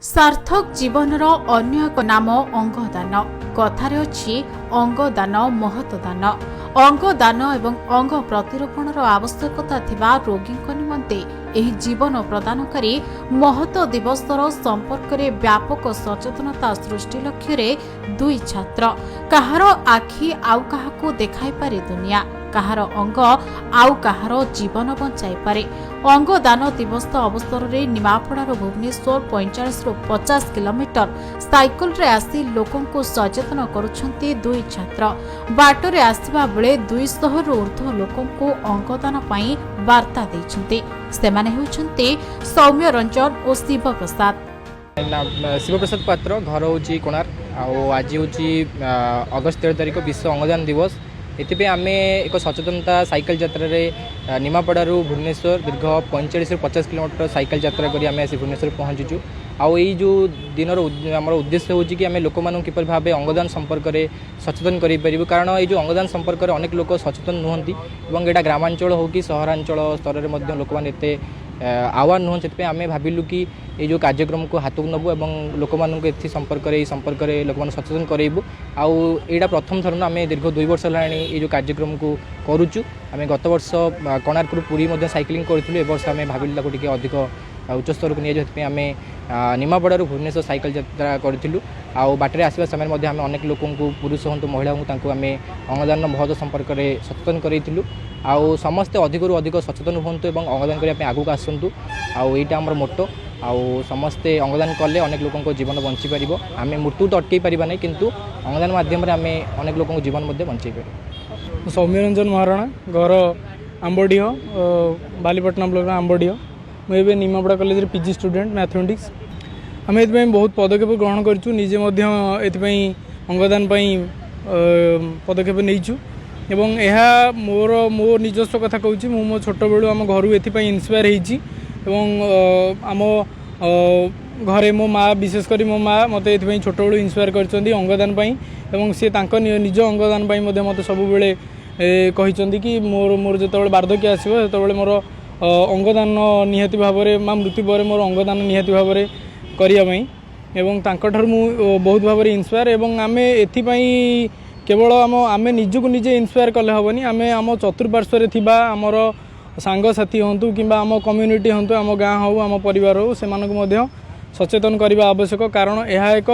सार्थक जीवनर अन्य एक नाम अंगदान। कथारे अछि अंगदान महतदान। अंगदान एवं अंग प्रतिरोपणर आवश्यकता थिबा रोगीक निमंते एही जीवन प्रदानकारी महत दिवसर संपर्क में व्यापक सचेतनता सृष्टि लक्ष्य दुई छात्र कहार आखि आउ काहाकू देखाई पारे दुनिया, कहार अंग आउ कहार जीवन बंचाई पारे। अंगदान दिवस अवसर में निमापड़ार भुवनेश्वर 45 ରୁ 50 किलोमीटर साइकल रे आसी लोकों को सचेतन करुछंती दुई छात्र। बाटरे आसिबा बेले 200 ରୁ ऊर्ध्व लोकों को अंगदान पाई वार्ता दैछंती। सेमाने हेउछंती सौम्य रंजन और शिव प्रसाद। शिव प्रसाद पात्र घर हूँ कोणार्क। आज हूँ अगस्त 13 तारिख विश्व अंगदान दिवस। एथि आम एक सचेतनता साइकेल यात्रा निमापड़ारू भुवनेश्वर दीर्घ 45 ରୁ 50 किलोमीटर साइकेल यात्रा करी आम आसी भुवनेश्वर पहुँचीचु। आई जो दिन आमर उद्देश्य हूँ कि आम लोक मानू किपर भाव अंगदान संपर्क में सचेतन करूँ, कारण ये अंगदान संपर्क में अनेक लोक सचेतन नुहंती और यहाँ ग्रामांचल हो कि सहरांचल स्तर में लोक मैंने आवान नुहत। से आम भाविलु कि ये जो कार्यक्रम को हाथ नबू और लोक मानू ए संपर्क में लोक मैंने सचेतन करूँ। आईटा प्रथम थर आम दीर्घ 2 वर्ष है जो कार्यक्रम को करुचु। आम गत वर्ष कोणार्क पुरी साइकिलिंग करूँ। ए वर्ष आम भाविलु टे अधिक उच्च स्तर को नहीं आम निमापड़ारू भुवनेश्वर साइकेल यात्रा करूँ। बाटर आसवा समय आम अनेक लोक पुरुष हूँ महिला हूँ आम अंगदान महत्व संपर्क में सचेतन करूँ। आउ समस्ते अधिक अधिक सचेतन हूँ और अंगदान करने आगू आसतु। आईटा आमर मोटो। आउ समस्ते अंगदान कले अनेक लोक जीवन बंची पार। आम मृत्यु तो अटकई पार नहीं, किंतु अंगदान माध्यम आम अनेक लोक जीवन बंचाई पार। सौम्य रंजन महाराणा, घर आंबडीह, बालीपटना ब्लॉक आंबडीह। मुझे Nimapada college PG student mathematics. आम ये बहुत पदक्षेप ग्रहण करूँ। निजे अंगदान पदक्षेप नहींचु एवं यह मोर निजस्व कथा कहूँ। मो छोट बेलू आम घर एपाई इन्स्पायर होती। आम घरे मो माँ विशेषकर मो माँ मत ये छोट बेलू इन्स्पायर कर अंगदान एवं सी निज अंगदान मत सब कही कि मोर जो वार्धक्य आसो से मोर अंगदान निहाती भाव में मृत्यु पर मोर अंगदान निहाती भाव में करने एवं तांकर मु बहुत भाव में इन्स्पायर। एवं आम एपाई केवल आम निजक निजे इन्स्पायर कले हेनी, आम आम चतुर्पार्श्व थिबा आमर सांगसाथी हूँ कि आम कम्युनिटी हूँ, आम गाँ हो, आम परिवार हो, से सचेतन करने आवश्यक। कारण यह एक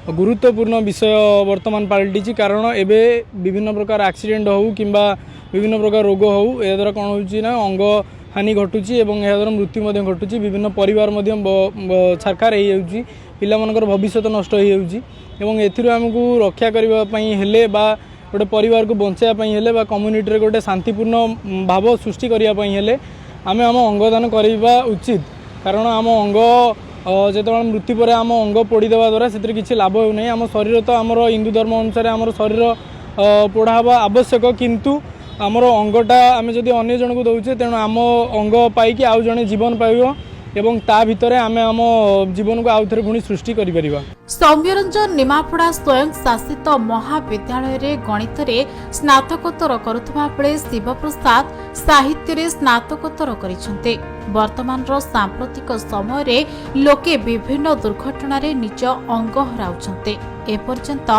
गुरुत्वपूर्ण विषय वर्तमान पलटि। कारण एबे विभिन्न प्रकार एक्सीडेंट हो कि विभिन्न प्रकार रोग हो, या द्वारा कौन हो अंग हानि घटुची और यह द्वारा मृत्यु घटुची। विभिन्न परिवार छारखार हो, पिला मानकर भविष्य नष्ट हो। एमको रक्षा करने गोटे परिवार को बचाइवाई बा कम्युनिटी गोटे शांतिपूर्ण भाव सृष्टि करने आम आम अंगदान करवा उचित। कारण आम अंग जो मृत्यु पर आम अंग पोड़ीदेवा द्वारा से किसी लाभ हो नहीं। आम शरीर तो आमर हिंदू धर्म अनुसार आम शरीर पोड़ा हवा आवश्यक, किंतु आमर अंगटा आम जदि अन्य जन को दौचे तेणु आम अंग पाई आउ जड़े जीवन पाइब एवं ता भितरे आम आम जीवन को आउ थे पुणी सृष्टि करिपरिबा। सौम्यरंजन निमापड़ा स्वयं शासित महाविद्यालय रे गणित रे स्नातकोत्तर करुवा बेले शिव प्रसाद साहित्य रे स्नातकोत्तर करिसेंते। वर्तमान रो सांप्रतिक समय रे लोके विभिन्न दुर्घटना रे निज अंग हराउछंते। एपर्यंत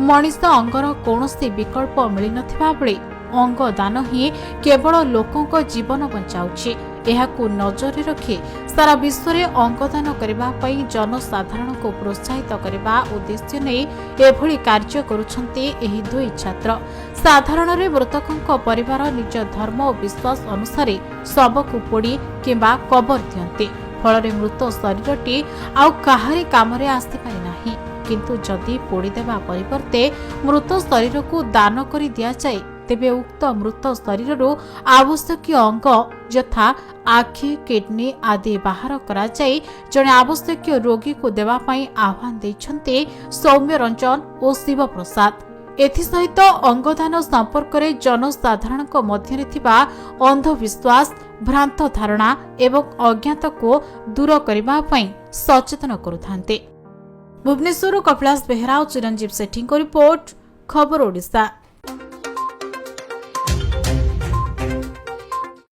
मनीष अंगर कौनसी विकल्प मिली नथिबा बेले अंगदान ही केवल लोकों को जीवन बचाउछि। एहाकू नजर रखी सारा विश्व में अंगदान करने जनसाधारण को प्रोत्साहित करने उद्देश्य नहीं एभली कार्य करुछंती एही दुई छात्र। साधारण रे मृतकों परिवार निज धर्म और विश्वास अनुसार शव को पोड़ी किंबा कबर दियंती। फल मृत शरीरटी आउ काहारी काम रे आसी पारि नाही, किंतु जदि पोड़ी देवा परिवर्ते मृत शरीर को दान कर दिया जाए तेबे उक्त मृत शरीर आवश्यक अंग यथा आखि, किडनी आदि बाहर करा जाए जने आवश्यक रोगी को देवा पाई आह्वान देछन्ते सौम्य रंजन और शिव प्रसाद। एथिसहित अंगदान संपर्क में जनसाधारण मध्य थिबा अंधविश्वास, भ्रांत धारणा एवं अज्ञात को दूर करबा पाई सचेतन करुथान्ते। भुवनेश्वर कपिलास बेहरा और चिरंजीव सेठी को रिपोर्ट, खबर ओडिशा।